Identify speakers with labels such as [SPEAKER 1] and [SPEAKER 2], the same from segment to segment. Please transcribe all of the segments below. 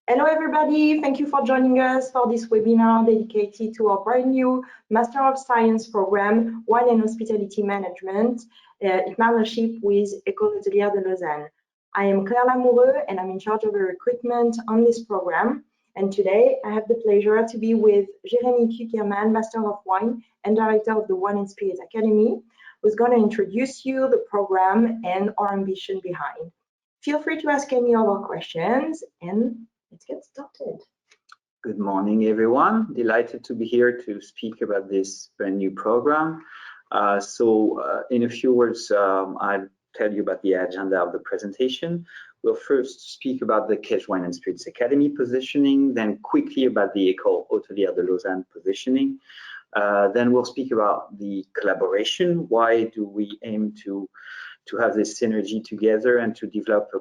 [SPEAKER 1] Hello everybody, thank you for joining us for this webinar dedicated to our brand new Master of Science program, Wine and Hospitality Management, in partnership with Ecole Hôtelière de Lausanne. I am Claire Lamoureux and I'm in charge of the recruitment on this program. And today I have the pleasure to be with Jérémy Kuckerman, Master of Wine and Director of the Wine and Spirits Academy, who's going to introduce you the program and our ambition behind. Feel free to ask any other questions and let's get started.
[SPEAKER 2] Good morning, everyone. Delighted to be here to speak about this brand new program. In a few words, I'll tell you about the agenda of the presentation. We'll first speak about the Kedge Wine and Spirits Academy positioning, then quickly about the Ecole Hôtelière de Lausanne positioning. Then we'll speak about the collaboration. Why do we aim to have this synergy together and to develop a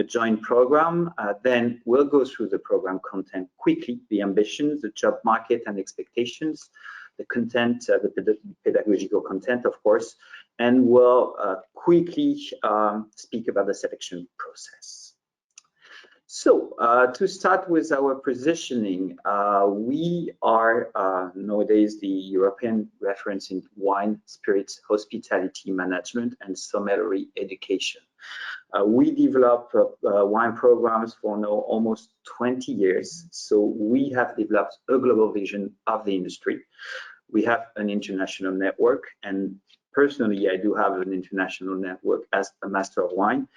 [SPEAKER 2] joint program? Then we'll go through the program content quickly, the ambitions, the job market and expectations, the content, the pedagogical content, of course, and we'll quickly speak about the selection process. So to start with our positioning, we are nowadays the European reference in wine, spirits, hospitality management, and sommelier education. We develop wine programs for now almost 20 years, so we have developed a global vision of the industry. We have an international network, and personally, I do have an international network as a Master of Wine.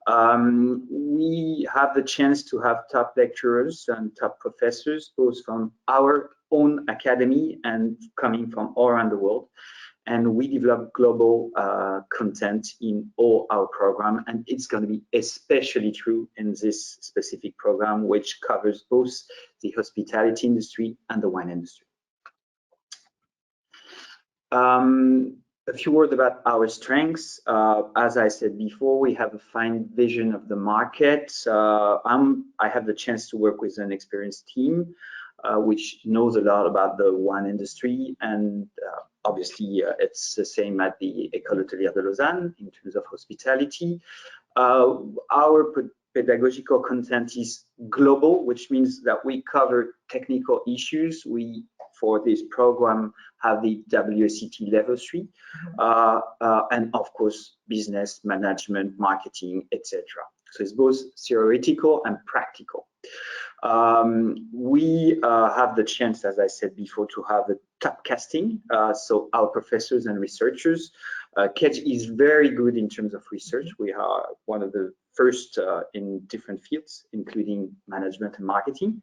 [SPEAKER 2] We have the chance to have top lecturers and top professors, both from our own academy and coming from all around the world. And we develop global content in all our program, and it's going to be especially true in this specific program, which covers both the hospitality industry and the wine industry. A few words about our strengths. As I said before, we have a fine vision of the market. I have the chance to work with an experienced team, which knows a lot about the wine industry, and obviously it's the same at the Ecole Hôtelière de Lausanne in terms of hospitality. Our pedagogical content is global, which means that we cover technical issues. We, for this program, have the WSET level 3, and of course, business, management, marketing, etc. So it's both theoretical and practical. We have the chance, as I said before, to have a top casting, so our professors and researchers. KEDGE is very good in terms of research. We are one of the first in different fields, including management and marketing.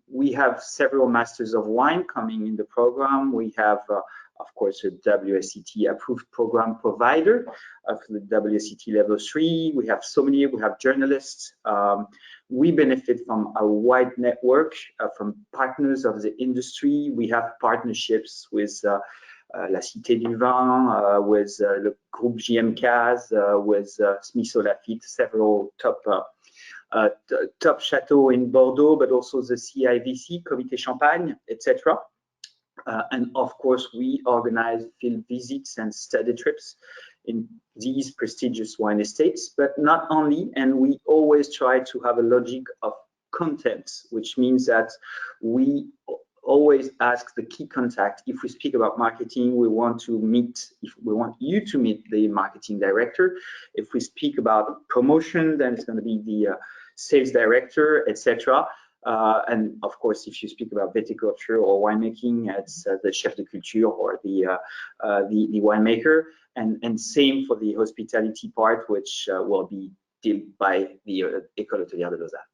[SPEAKER 2] We have several Masters of Wine coming in the program. We have, of course, a WSET approved program provider of the WSET level 3. We have sommelier, we have journalists. We benefit from a wide network from partners of the industry. We have partnerships with La Cité du Vin, with Le Groupe JMCAS, with Smith Lafitte, several top chateaux in Bordeaux, but also the CIVC, Comité Champagne, etc. And of course, we organize field visits and study trips in these prestigious wine estates, but not only, and we always try to have a logic of content, which means that we always ask the key contact. If we speak about marketing, we want you to meet the marketing director. If we speak about promotion, then it's going to be the sales director, etc. And of course, if you speak about viticulture or winemaking, it's the chef de culture or the winemaker. And same for the hospitality part, which will be dealt by the Ecole Hôtelière de Lausanne.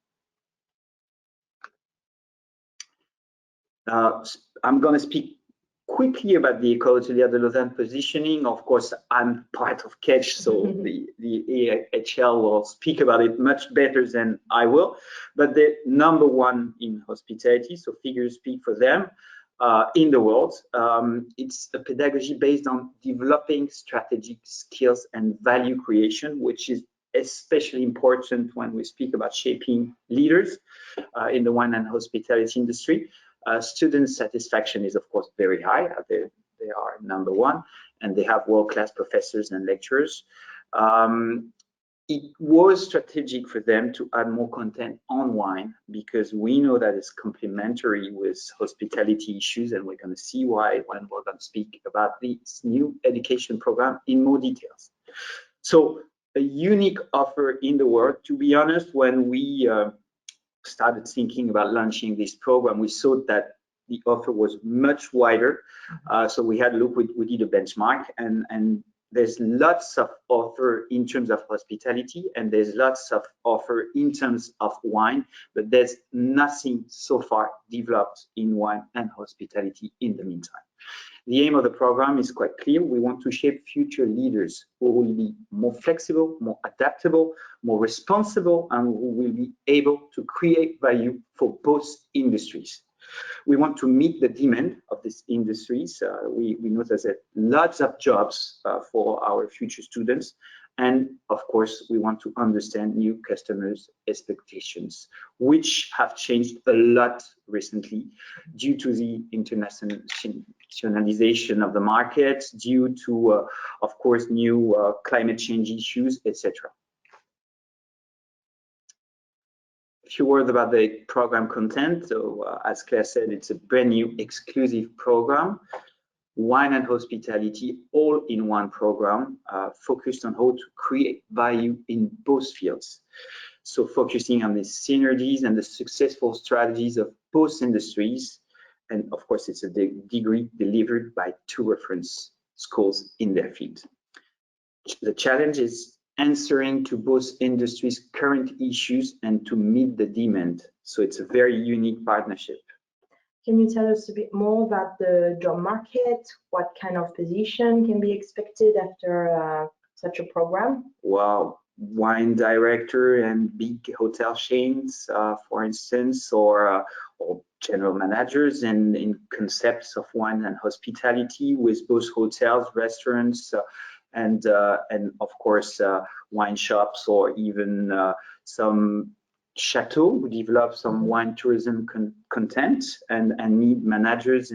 [SPEAKER 2] I'm going to speak quickly about the Ecole Hôtelière de Lausanne positioning. Of course, I'm part of KEDGE, so the EHL will speak about it much better than I will. But they're number one in hospitality, so figures speak for them in the world. It's a pedagogy based on developing strategic skills and value creation, which is especially important when we speak about shaping leaders in the wine and hospitality industry. Student satisfaction is, of course, very high. They are number one, and they have world-class professors and lecturers. it was strategic for them to add more content on wine because we know that it's complementary with hospitality issues, and we're going to see why when we're going to speak about this new education program in more details. So a unique offer in the world. To be honest, when we started thinking about launching this program, we saw that the offer was much wider. So we had a look, we did a benchmark, and there's lots of offer in terms of hospitality, and there's lots of offer in terms of wine, but there's nothing so far developed in wine and hospitality in the meantime. The aim of the program is quite clear. We want to shape future leaders who will be more flexible, more adaptable, more responsible, and who will be able to create value for both industries. We want to meet the demand of these industries. We know there's lots of jobs for our future students. And of course, we want to understand new customers' expectations, which have changed a lot recently due to the internationalization of the market, due to, of course, new climate change issues, etc. A few words about the program content. So as Claire said, it's a brand new exclusive program, wine and hospitality, all in one program, focused on how to create value in both fields. So focusing on the synergies and the successful strategies of both industries. And of course, it's a degree delivered by 2 reference schools in their field. The challenge is answering to both industries' current issues and to meet the demand. So it's a very unique partnership.
[SPEAKER 1] Can you tell us a bit more about the job market? What kind of position can be expected after such a program?
[SPEAKER 2] Wow, wine director and big hotel chains, for instance, or general managers in concepts of wine and hospitality with both hotels, restaurants, and of course wine shops, or even some chateau who develop some wine tourism content and need managers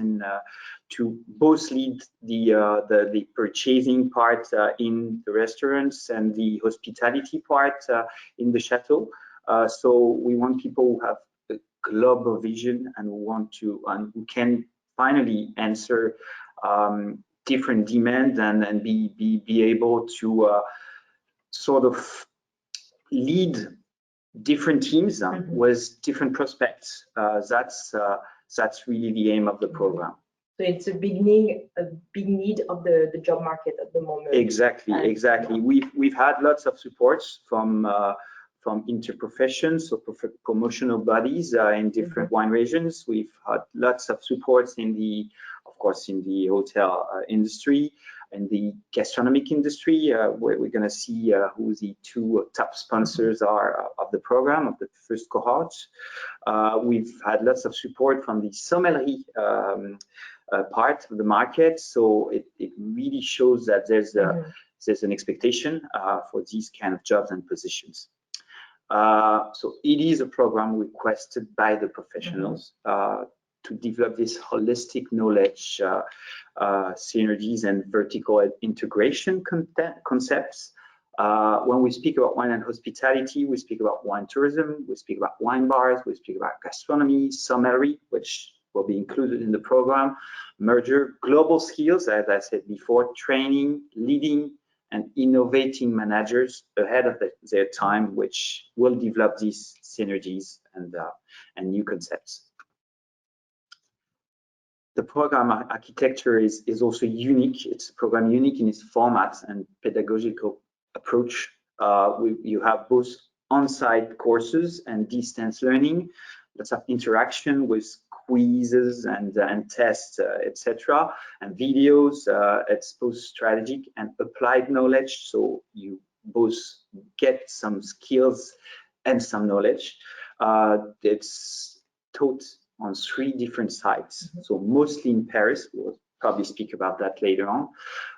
[SPEAKER 2] to both lead the purchasing part in the restaurants and the hospitality part in the chateau. So we want people who have a global vision and who can finally answer different demands and be able to sort of lead different teams with different prospects. That's really the aim of the program.
[SPEAKER 1] So it's a big need of the job market at the moment.
[SPEAKER 2] Exactly. We've had lots of supports from interprofessions, so promotional bodies in different wine regions. We've had lots of supports of course, in the hotel industry and the gastronomic industry, where we're going to see who the 2 top sponsors are of the program, of the first cohort. We've had lots of support from the sommelier part of the market, so it really shows that there's an expectation for these kind of jobs and positions. So it is a program requested by the professionals to develop this holistic knowledge, synergies and vertical integration concepts. When we speak about wine and hospitality, we speak about wine tourism, we speak about wine bars, we speak about gastronomy, sommelier, which will be included in the program, merger, global skills, as I said before, training, leading, and innovating managers ahead of their time, which will develop these synergies and new concepts. The program architecture is also unique. It's a program unique in its format and pedagogical approach. You have both on-site courses and distance learning, lots of interaction with quizzes and tests, etc., and videos. It's both strategic and applied knowledge, so you both get some skills and some knowledge. It's taught on 3 different sites, so mostly in Paris. We'll probably speak about that later on,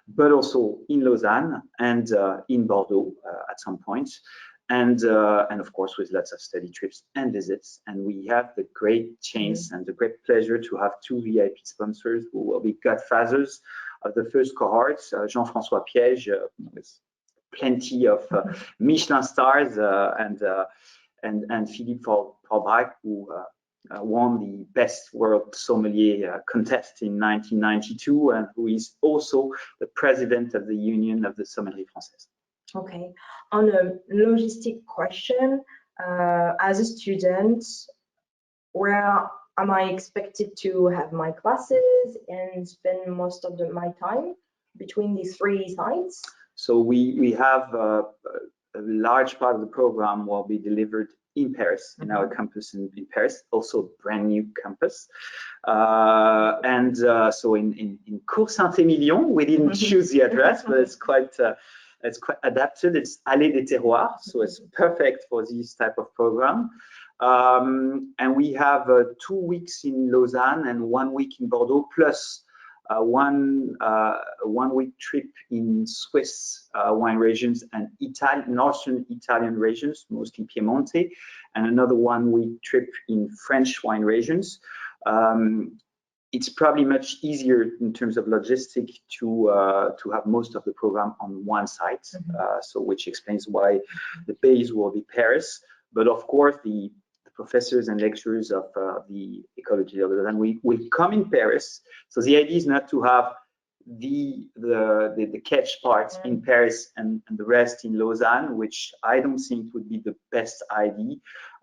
[SPEAKER 2] but also in Lausanne and in Bordeaux at some point, and of course with lots of study trips and visits. And we have the great chance and the great pleasure to have 2 VIP sponsors who will be godfathers of the first cohort, Jean-François Piège, with plenty of Michelin stars and Philippe Forbrac, who won the Best World Sommelier contest in 1992, and who is also the president of the Union of the Sommellerie Française.
[SPEAKER 1] Okay, on a logistic question, as a student, where am I expected to have my classes and spend most of my time between these three sites?
[SPEAKER 2] So we have a large part of the program will be delivered in Paris, in our campus in Paris, also a brand new campus. So in Cours Saint-Émilion, we didn't choose the address, but it's quite adapted. It's Allée des Terroirs, so it's perfect for this type of program. And we have 2 weeks in Lausanne and 1 week in Bordeaux, plus one week trip in Swiss wine regions and northern Italian regions, mostly Piemonte, and another 1 week trip in French wine regions. It's probably much easier in terms of logistic to have most of the program on one site, so which explains why the base will be Paris. But of course, the professors and lecturers of the Ecole Hôtelière de Lausanne will come in Paris. So the idea is not to have the Kedge part in Paris and the rest in Lausanne, which I don't think would be the best idea.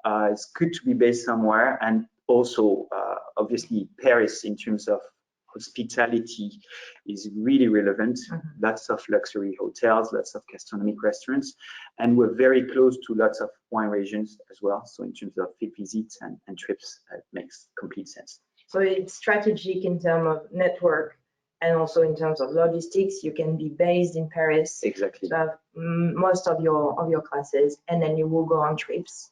[SPEAKER 2] It's good to be based somewhere, and also obviously Paris in terms of hospitality is really relevant. Lots of luxury hotels, lots of gastronomic restaurants, and we're very close to lots of wine regions as well. So in terms of field visits and trips, it makes complete sense.
[SPEAKER 1] So it's strategic in terms of network and also in terms of logistics. You can be based in Paris.
[SPEAKER 2] Exactly.
[SPEAKER 1] To have most of your classes, and then you will go on trips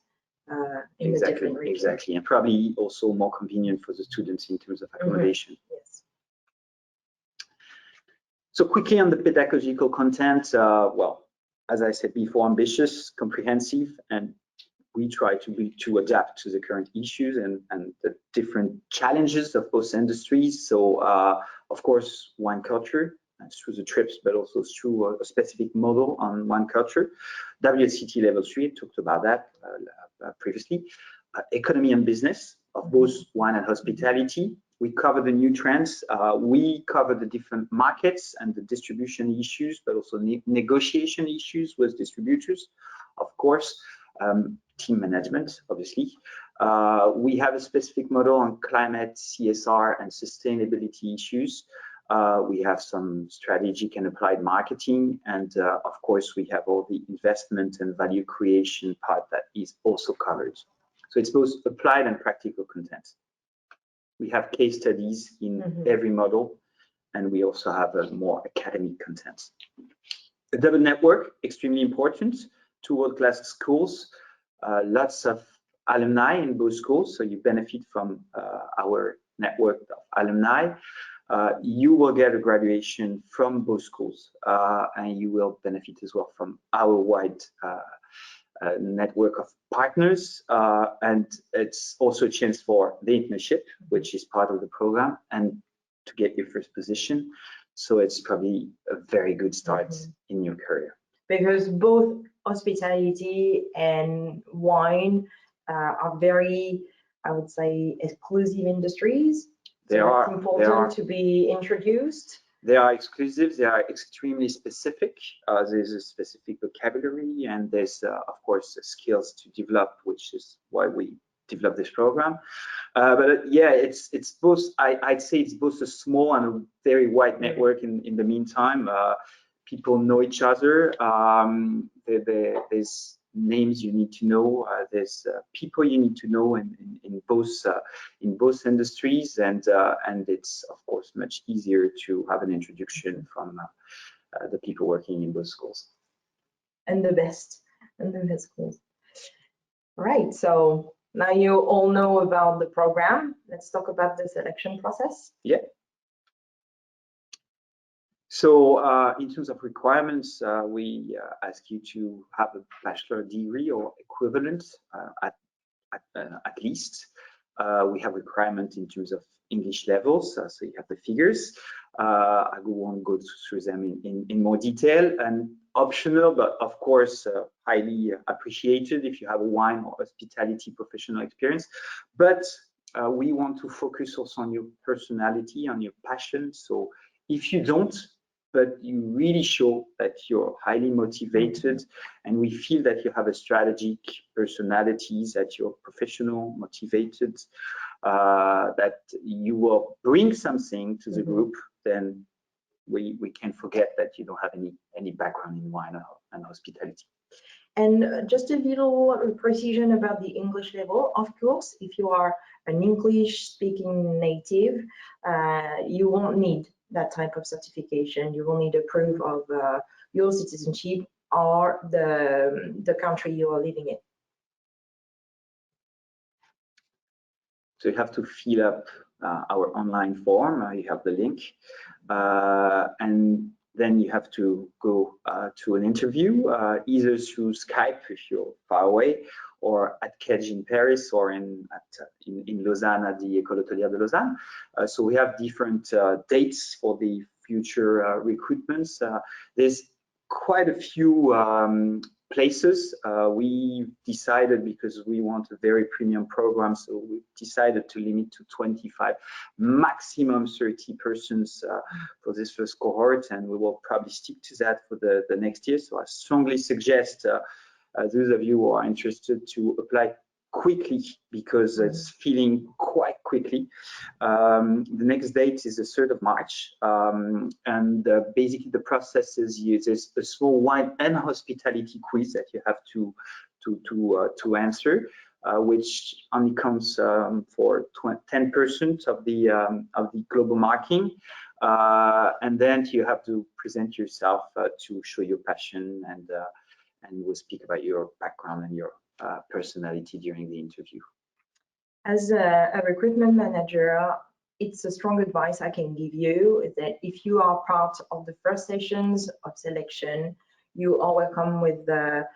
[SPEAKER 1] in the different regions.
[SPEAKER 2] Exactly, and probably also more convenient for the students in terms of accommodation.
[SPEAKER 1] Yes.
[SPEAKER 2] So quickly on the pedagogical content, well, as I said before, ambitious, comprehensive, and we try to adapt to the current issues and the different challenges of both industries. So of course, wine culture, through the trips, but also through a specific model on wine culture. WSET level 3, I talked about that previously. Economy and business of both wine and hospitality. We cover the new trends. We cover the different markets and the distribution issues, but also negotiation issues with distributors, of course. Team management, obviously. We have a specific model on climate, CSR, and sustainability issues. We have some strategic and applied marketing, and of course, we have all the investment and value creation part that is also covered. So it's both applied and practical content. We have case studies in every model, and we also have a more academic content. A double network, extremely important. 2 world-class schools, lots of alumni in both schools, so you benefit from our network of alumni. You will get a graduation from both schools, and you will benefit as well from our wide network of partners, and it's also a chance for the internship, which is part of the program, and to get your first position. So it's probably a very good start in your career.
[SPEAKER 1] Because both hospitality and wine are very, I would say, exclusive industries. So it's important to be introduced.
[SPEAKER 2] They are exclusive. They are extremely specific. There's a specific vocabulary, and there's, of course, skills to develop, which is why we developed this program. But yeah, it's both. I'd say it's both a small and a very wide network. In the meantime, people know each other. There's names you need to know. There's people you need to know in both industries, and it's of course much easier to have an introduction from the people working in both schools.
[SPEAKER 1] And the best schools. All right. So now you all know about the program. Let's talk about the selection process.
[SPEAKER 2] Yeah. So in terms of requirements, we ask you to have a bachelor degree or equivalent at least. We have requirements in terms of English levels, so you have the figures. I won't go through them in more detail. And optional, but of course highly appreciated if you have a wine or hospitality professional experience. But we want to focus also on your personality, on your passion. So if you don't, but you really show that you're highly motivated, and we feel that you have a strategic personalities, that you're professional, motivated, that you will bring something to the group, then we can forget that you don't have any background in wine and hospitality.
[SPEAKER 1] And just a little precision about the English level. Of course, if you are an English-speaking native, you won't need that type of certification. You will need a proof of your citizenship or the country you are living in.
[SPEAKER 2] So you have to fill up our online form. You have the link, and then you have to go to an interview, either through Skype if you're far away, or at KEDGE in Paris, or in Lausanne at the Ecole Hôtelière de Lausanne. So we have different dates for the future recruitments. There's quite a few places. We decided, because we want a very premium program, so we decided to limit to 25, maximum 30 persons for this first cohort, and we will probably stick to that for the next year. So I strongly suggest those of you who are interested to apply quickly, because it's filling quite quickly. The next date is the 3rd of March, and basically the process is there's a small wine and hospitality quiz that you have to answer, which only counts for 10% of the global marking, and then you have to present yourself to show your passion, and we'll speak about your background and your personality during the interview.
[SPEAKER 1] As a recruitment manager, it's a strong advice I can give you, is that if you are part of the first sessions of selection, you are welcome with a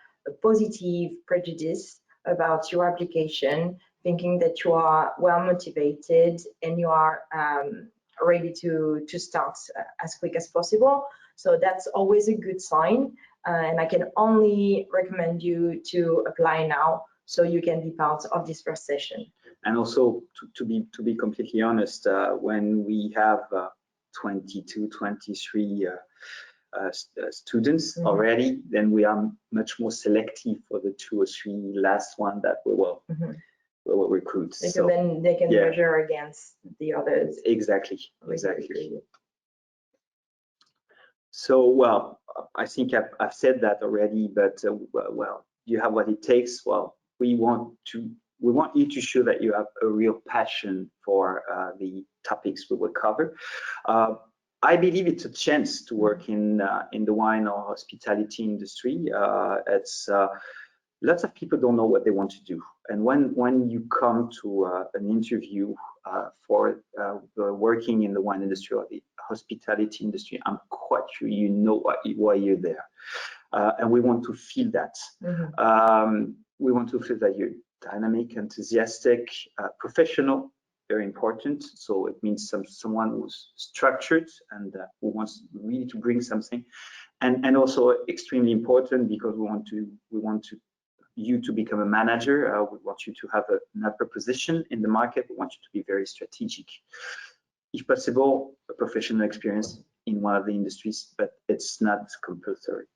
[SPEAKER 1] positive prejudice about your application, thinking that you are well motivated and you are ready to start as quick as possible. So that's always a good sign. And I can only recommend you to apply now, so you can be part of this first session.
[SPEAKER 2] And also, to be completely honest, when we have 22, 23 students already, then we are much more selective for the 2 or 3 last one that we will recruit.
[SPEAKER 1] Because so, then they can measure against the others.
[SPEAKER 2] Exactly. So, well, I think I've said that already, but well, you have what it takes. Well, we want you to show that you have a real passion for the topics we will cover. I believe it's a chance to work in the wine or hospitality industry. It's lots of people don't know what they want to do, and when you come to an interview for working in the wine industry or the hospitality industry, I'm quite sure you know why you're there, and we want to feel that. We want to feel that you're dynamic, enthusiastic, professional, very important. So it means someone who's structured and who wants really to bring something, and also extremely important, because we want you to become a manager. We want you to have an upper position in the market. We want you to be very strategic. If possible, a professional experience in one of the industries, but it's not compulsory.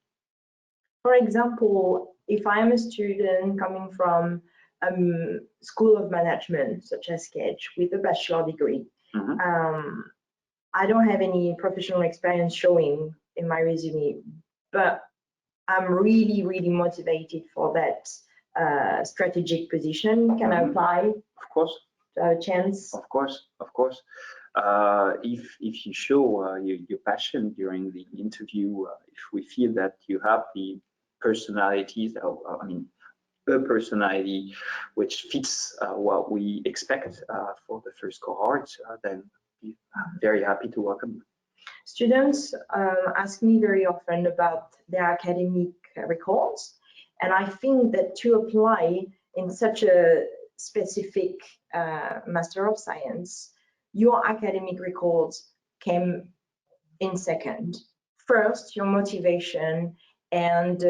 [SPEAKER 1] For example, if I am a student coming from School of Management, such as KEDGE, with a bachelor degree, I don't have any professional experience showing in my resume, but I'm really, really motivated for that strategic position. Can I apply?
[SPEAKER 2] Of course.
[SPEAKER 1] To have a chance?
[SPEAKER 2] Of course. If you show your passion during the interview, if we feel that you have the personalities, a personality which fits what we expect for the first cohort, then we're very happy to welcome you.
[SPEAKER 1] Students ask me very often about their academic records, and I think that to apply in such a specific Master of Science, your academic records came in second. First, your motivation and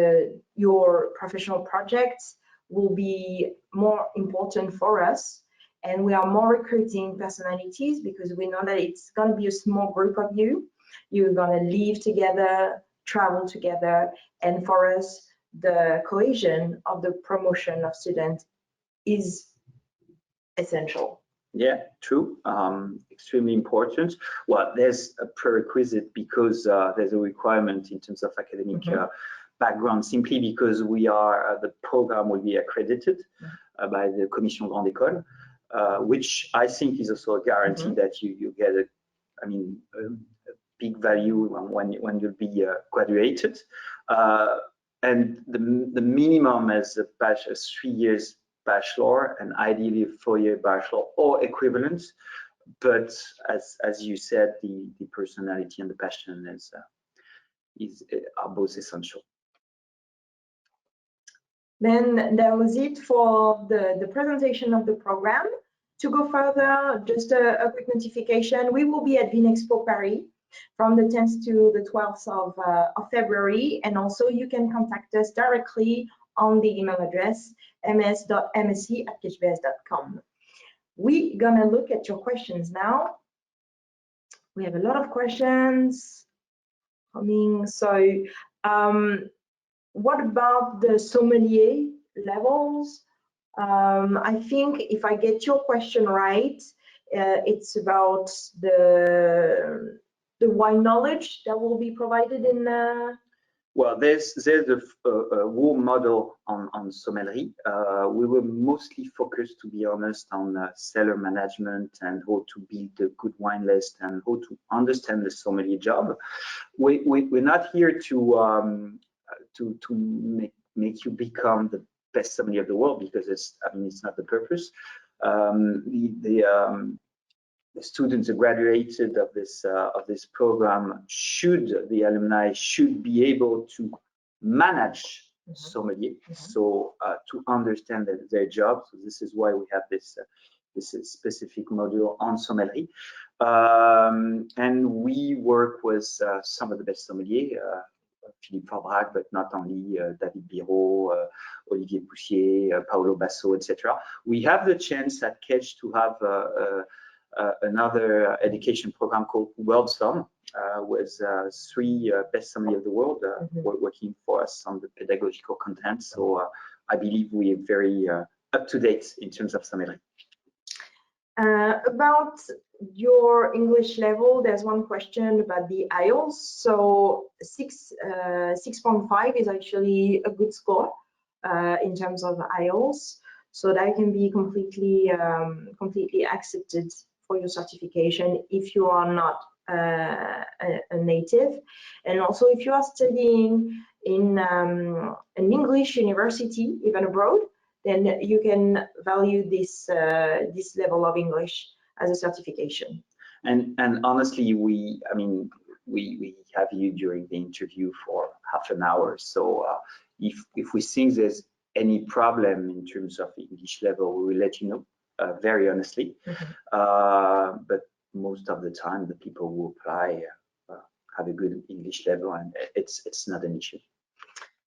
[SPEAKER 1] your professional projects will be more important for us. And we are more recruiting personalities because we know that it's going to be a small group of you. You're going to live together, travel together, and for us, the cohesion of the promotion of students is essential.
[SPEAKER 2] Yeah, true. Extremely important. Well, there's a prerequisite because there's a requirement in terms of academic background, simply because we are the program will be accredited by the Commission Grande École, which I think is also a guarantee that you get a big value when you'll be graduated. And the minimum is a 3 years bachelor, and ideally a 4-year bachelor or equivalent. But as you said, the personality and the passion are both essential.
[SPEAKER 1] Then that was it for the presentation of the program. To go further, just a quick notification, we will be at Vinexpo Paris from the 10th to the 12th of February, and also you can contact us directly on the email address ms.msc@kedgebs.com. We're gonna look at your questions now. We have a lot of questions coming. So what about the sommelier levels? I think if I get your question right, it's about the wine knowledge that will be provided in.
[SPEAKER 2] Well, there's a whole model on sommellerie. We were mostly focused, to be honest, on cellar management and how to build a good wine list and how to understand the sommelier job. We're not here to make you become the best sommelier of the world, because it's not the purpose. The students who graduated of this program the alumni should be able to manage sommelier, so to understand their job. So this is why we have this specific module on sommellerie, and we work with some of the best sommeliers. Philippe Fabrac, but not only, David Biro, Olivier Poussier, Paolo Basso, etc. We have the chance at Kedge to have another education program called World Somm, with 3 best sommeliers of the world working for us on the pedagogical content. So I believe we are very up to date in terms of sommellerie.
[SPEAKER 1] About your English level, there's one question about the IELTS. So 6.5 is actually a good score in terms of IELTS. So that can be completely accepted for your certification if you are not a native, and also if you are studying in an English university, even abroad, then you can value this level of English as a certification.
[SPEAKER 2] And honestly, we have you during the interview for half an hour. So if we think there's any problem in terms of English level, we will let you know very honestly. But most of the time, the people who apply have a good English level, and it's not an issue.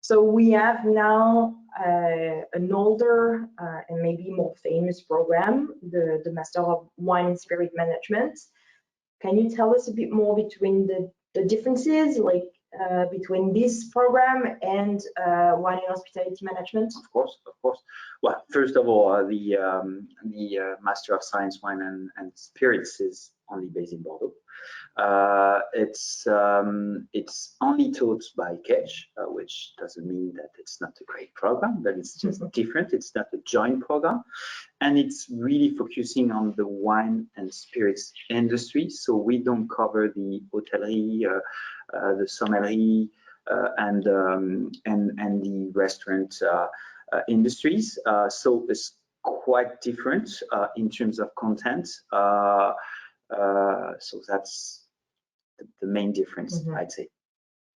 [SPEAKER 1] So we have now an older and maybe more famous program, the Master of Wine and Spirit Management. Can you tell us a bit more between the differences, like between this program and Wine and Hospitality Management? Of course.
[SPEAKER 2] Well, first of all, the Master of Science Wine and Spirits is only based in Bordeaux. It's only taught by Kedge, which doesn't mean that it's not a great program, but it's just different. It's not a joint program, and it's really focusing on the wine and spirits industry. So we don't cover the hotellerie, the sommellerie, and the restaurant industries. So it's quite different in terms of content. So that's the main difference, I'd say.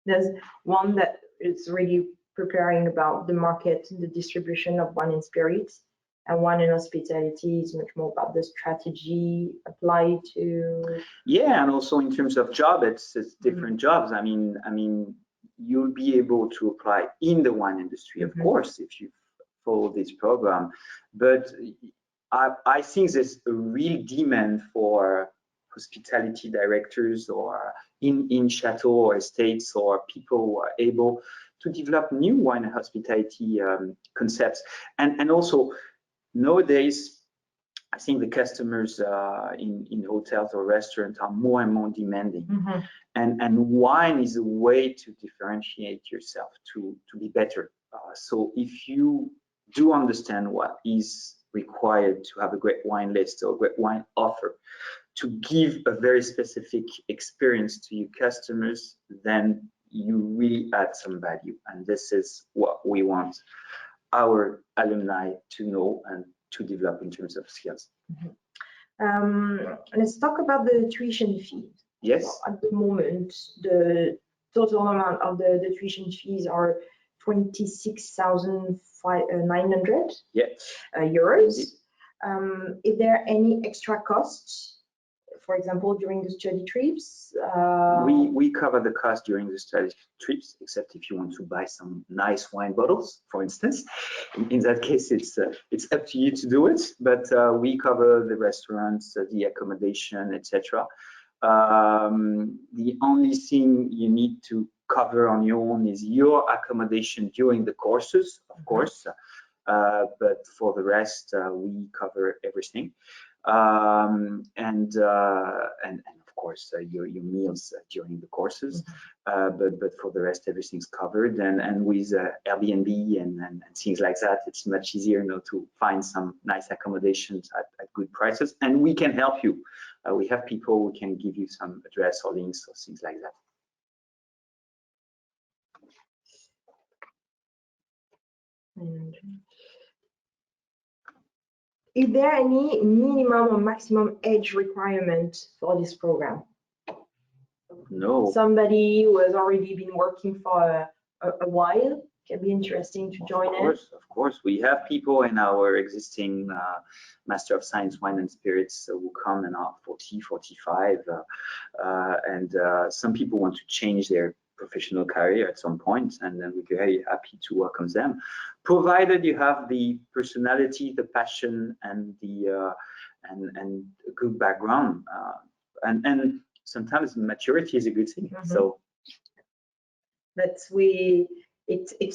[SPEAKER 1] There's one that is really preparing about the market, the distribution of wine and spirits, and Wine and Hospitality is much more about the strategy applied to.
[SPEAKER 2] Yeah, and also in terms of job, it's different jobs. I mean, you'll be able to apply in the wine industry, of course, if you follow this program. But I think there's a real demand for hospitality directors or in chateau or estates, or people who are able to develop new wine and hospitality concepts. And also nowadays, I think the customers in hotels or restaurants are more and more demanding. And wine is a way to differentiate yourself, to be better. So if you do understand what is required to have a great wine list or a great wine offer, to give a very specific experience to your customers, then you really add some value. And this is what we want our alumni to know and to develop in terms of skills.
[SPEAKER 1] Let's talk about the tuition fees.
[SPEAKER 2] Yes.
[SPEAKER 1] So at the moment, the total amount of the tuition fees are 26,900 euros. Is there any extra costs, for example, during the study trips?
[SPEAKER 2] We cover the cost during the study trips, except if you want to buy some nice wine bottles, for instance. In that case, it's up to you to do it. But we cover the restaurants, the accommodation, etc. The only thing you need to cover on your own is your accommodation during the courses, of course. But for the rest, we cover everything. And of course your meals during the courses, but for the rest everything's covered, and with Airbnb and things like that, it's much easier to find some nice accommodations at good prices, and we can help you. We have people who can give you some address or links or things like that.
[SPEAKER 1] Is there any minimum or maximum age requirement for this program?
[SPEAKER 2] No.
[SPEAKER 1] Somebody who has already been working for a while can be interesting to join in.
[SPEAKER 2] Of course. We have people in our existing Master of Science Wine and Spirits who come and are 40, 45, and some people want to change their professional career at some point, and then we're very happy to welcome them, provided you have the personality, the passion, and the and a good background, and sometimes maturity is a good thing. So
[SPEAKER 1] it's a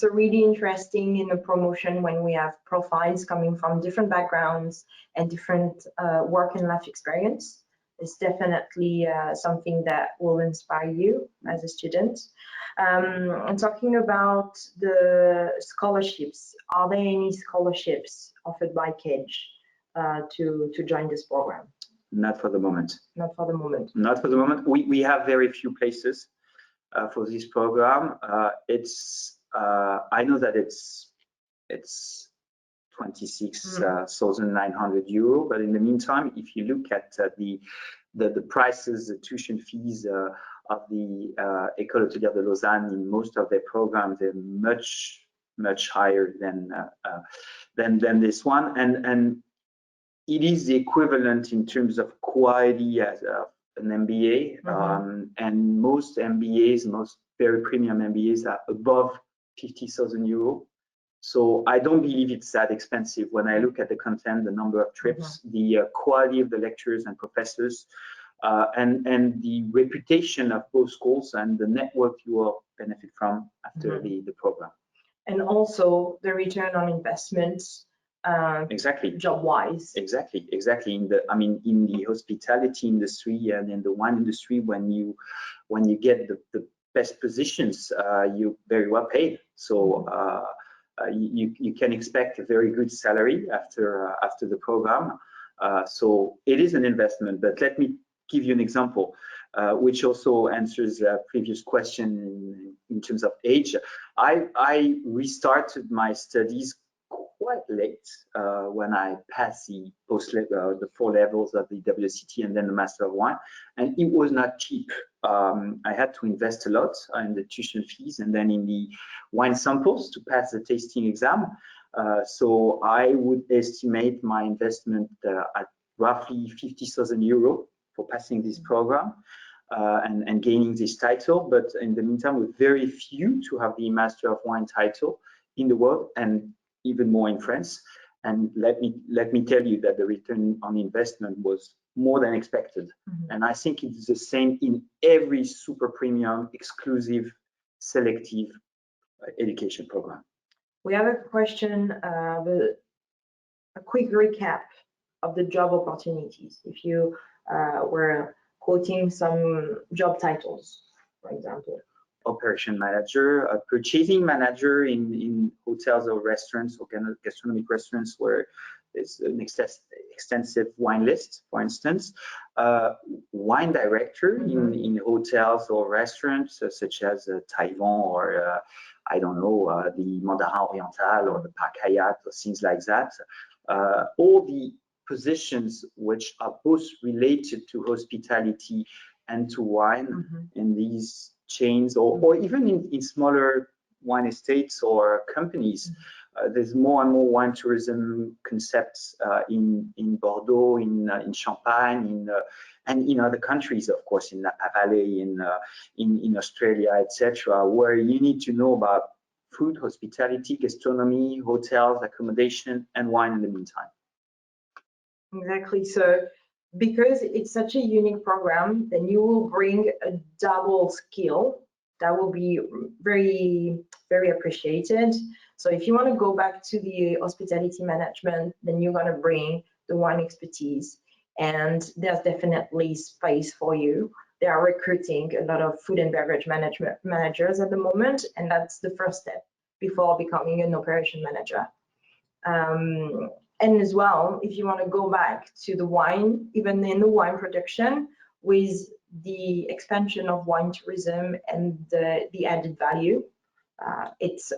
[SPEAKER 1] really interesting in the promotion when we have profiles coming from different backgrounds and different work and life experience. It's definitely something that will inspire you as a student. And talking about the scholarships, are there any scholarships offered by KEDGE to join this program?
[SPEAKER 2] Not for the moment.
[SPEAKER 1] Not for the moment.
[SPEAKER 2] Not for the moment. We have very few places for this program. I know that it's 26,900 euro, but in the meantime, if you look at the prices, the tuition fees of the Ecole Hôtelière de Lausanne in most of their programs, they're much higher than this one, and it is the equivalent in terms of quality as an MBA, and most MBAs, most very premium MBAs, are above 50,000 euro. So I don't believe it's that expensive. When I look at the content, the number of trips, the quality of the lecturers and professors, and the reputation of both schools and the network you will benefit from after the program.
[SPEAKER 1] And also the return on investment.
[SPEAKER 2] Exactly.
[SPEAKER 1] Job-wise.
[SPEAKER 2] Exactly. In the hospitality industry and in the wine industry, when you get the best positions, you're very well paid. So you can expect a very good salary after the program. So it is an investment. But let me give you an example, which also answers a previous question in terms of age. I restarted my studies quite late when I passed the the 4 levels of the WSET and then the Master of Wine, and it was not cheap. I had to invest a lot in the tuition fees and then in the wine samples to pass the tasting exam. So I would estimate my investment at roughly 50,000 euro for passing this program. and gaining this title. But in the meantime, we're very few to have the Master of Wine title in the world, and even more in France. And let me tell you that the return on investment was more than expected. And I think it's the same in every super premium, exclusive, selective education program.
[SPEAKER 1] We have a question, a quick recap of the job opportunities. If you were quoting some job titles, for example.
[SPEAKER 2] Operation manager, a purchasing manager in hotels or restaurants or gastronomic restaurants where there's an extensive wine list, for instance. Wine director in hotels or restaurants such as Taiwan or I don't know, the Mandarin Oriental or the Parc Hyatt or things like that. All the positions which are both related to hospitality and to wine in these chains or even in smaller wine estates or companies. There's more and more wine tourism concepts in Bordeaux, in Champagne, and in other countries, of course, in Napa Valley, in Australia, etc., where you need to know about food, hospitality, gastronomy, hotels, accommodation, and wine in the meantime.
[SPEAKER 1] Exactly. So because it's such a unique program, then you will bring a double skill that will be very, very appreciated. So if you want to go back to the hospitality management, then you're going to bring the wine expertise, and there's definitely space for you. They are recruiting a lot of food and beverage managers at the moment, and that's the first step before becoming an operation manager. And as well, if you want to go back to the wine, even in the wine production, with the expansion of wine tourism and the added value, it's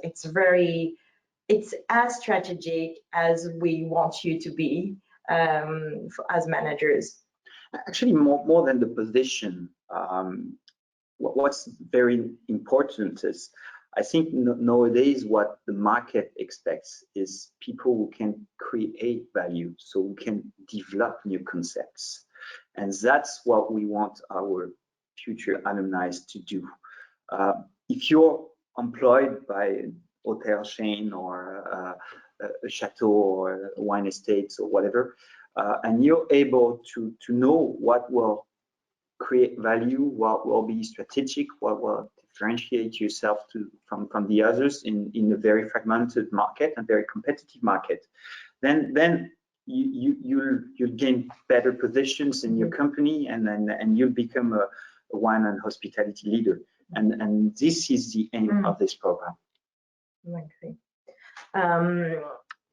[SPEAKER 1] as strategic as we want you to be as managers.
[SPEAKER 2] Actually, more than the position, what's very important is, I think nowadays what the market expects is people who can create value, so who can develop new concepts. And that's what we want our future alumni to do. If you're employed by a hotel chain or a chateau or wine estates or whatever, and you're able to know what will create value, what will be strategic, what will differentiate yourself from the others in a very fragmented market and very competitive market, then you'll gain better positions in your company, and you'll become a wine and hospitality leader. And this is the aim of this program.
[SPEAKER 1] Okay.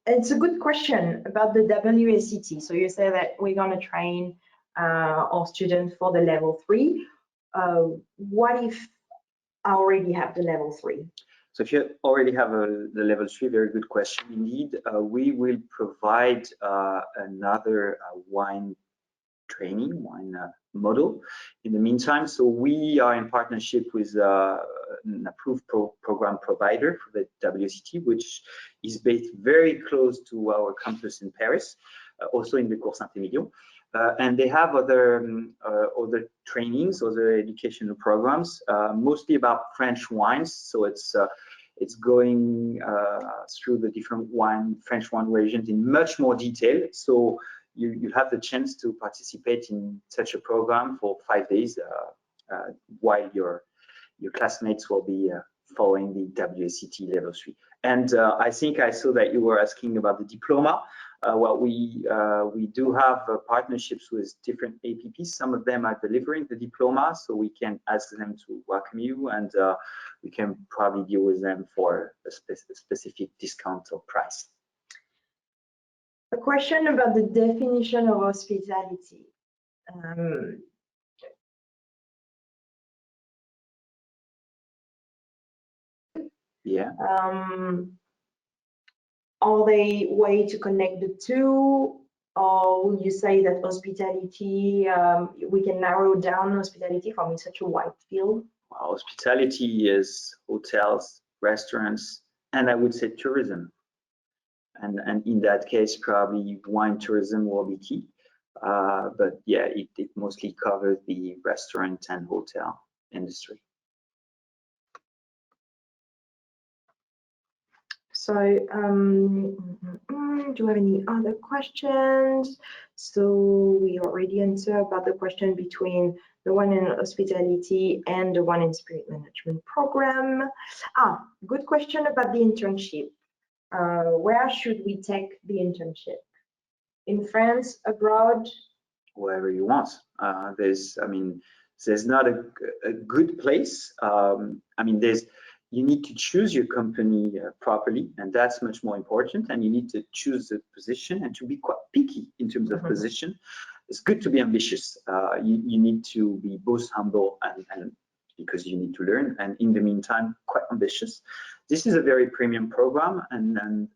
[SPEAKER 1] It's a good question about the WSET. So you say that we're going to train our students for the level 3. What if I already have the level 3?
[SPEAKER 2] So if you already have the level 3, very good question indeed. We will provide another wine training, wine model in the meantime. So we are in partnership with an approved program provider for the WSET, which is based very close to our campus in Paris, also in the Cours Saint-Emilion. And they have other trainings, other educational programs, mostly about French wines. So it's going through the different French wine regions in much more detail. So you have the chance to participate in such a program for 5 days, while your classmates will be following the WSET level 3. And I think I saw that you were asking about the diploma. Well, we do have partnerships with different APPs. Some of them are delivering the diploma, so we can ask them to welcome you, and we can probably deal with them for a specific discount or price.
[SPEAKER 1] A question about the definition of hospitality.
[SPEAKER 2] Yeah.
[SPEAKER 1] Are they way to connect the two, or would you say that hospitality, we can narrow down hospitality from such a wide field?
[SPEAKER 2] Well, hospitality is hotels, restaurants, and I would say tourism. And in that case, probably wine tourism will be key. But yeah, it mostly covers the restaurant and hotel industry.
[SPEAKER 1] So, do you have any other questions? So we already answered about the question between the one in hospitality and the one in spirit management program. Good question about the internship. Where should we take the internship? In France, abroad?
[SPEAKER 2] Wherever you want. There's not a good place. You need to choose your company properly, and that's much more important. And you need to choose the position and to be quite picky in terms of position. It's good to be ambitious. You need to be both humble and because you need to learn, and in the meantime, quite ambitious. This is a very premium program, and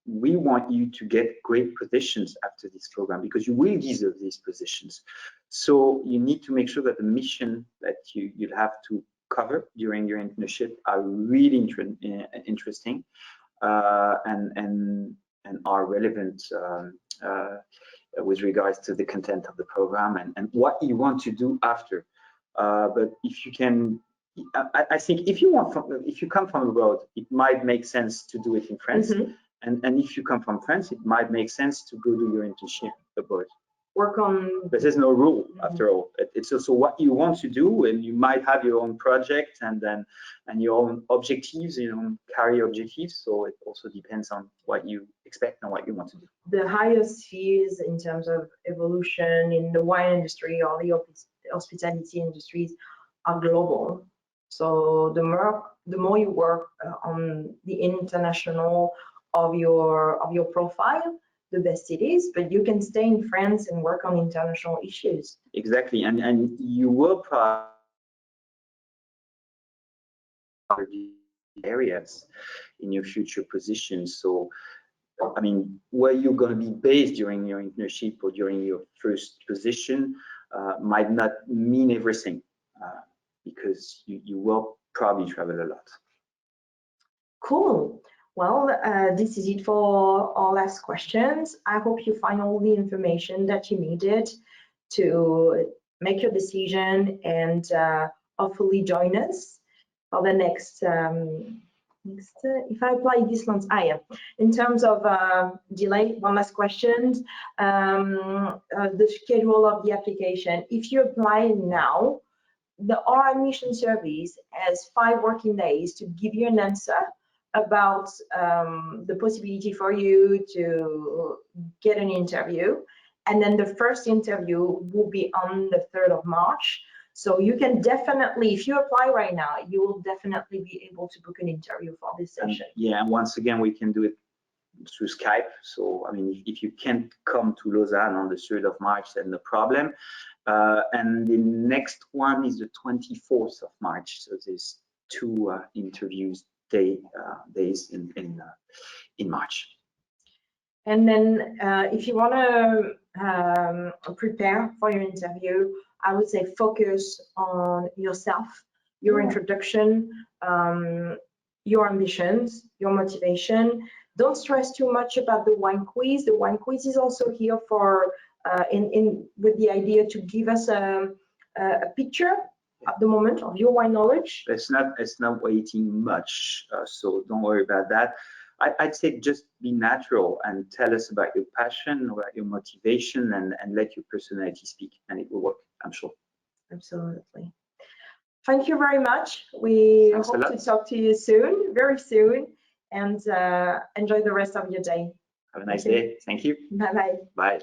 [SPEAKER 2] we want you to get great positions after this program because you will deserve these positions. So you need to make sure that the mission that you'll have to cover during your internship are really interesting and are relevant with regards to the content of the program and what you want to do after. But if you can, I think if you come from abroad, it might make sense to do it in France. And if you come from France, it might make sense to go do your internship abroad. But there's no rule after all. It's also what you want to do, and you might have your own project and your own objectives, career objectives. So it also depends on what you expect and what you want to do.
[SPEAKER 1] The highest fees in terms of evolution in the wine industry or the hospitality industries are global. So the more you work on the international of your profile, the best it is, but you can stay in France and work on international issues.
[SPEAKER 2] Exactly, and you will probably areas in your future positions. So, where you're going to be based during your internship or during your first position might not mean everything because you will probably travel a lot.
[SPEAKER 1] Cool. Well, this is it for our last questions. I hope you find all the information that you needed to make your decision and hopefully join us for the next if I apply this month's in terms of delay, one last question, the schedule of the application. If you apply now, our admission service has 5 working days to give you an answer about the possibility for you to get an interview. And then the first interview will be on the 3rd of March. So you can definitely, if you apply right now, you will definitely be able to book an interview for this session.
[SPEAKER 2] And once again, we can do it through Skype. So, if you can't come to Lausanne on the 3rd of March, then no problem. And the next one is the 24th of March. So there's 2 interviews days in March.
[SPEAKER 1] And then if you want to prepare for your interview, I would say focus on yourself, your introduction, your ambitions, your motivation. Don't stress too much about the wine quiz. The wine quiz is also here for with the idea to give us a picture at the moment of your wine knowledge.
[SPEAKER 2] It's not weighting much, so don't worry about that. I'd say just be natural and tell us about your passion, about your motivation, and let your personality speak, and it will work, I'm sure.
[SPEAKER 1] Absolutely. Thank you very much. We hope to talk to you soon, very soon, and enjoy the rest of your day.
[SPEAKER 2] Have a nice day. Thank you.
[SPEAKER 1] Bye-bye.
[SPEAKER 2] Bye.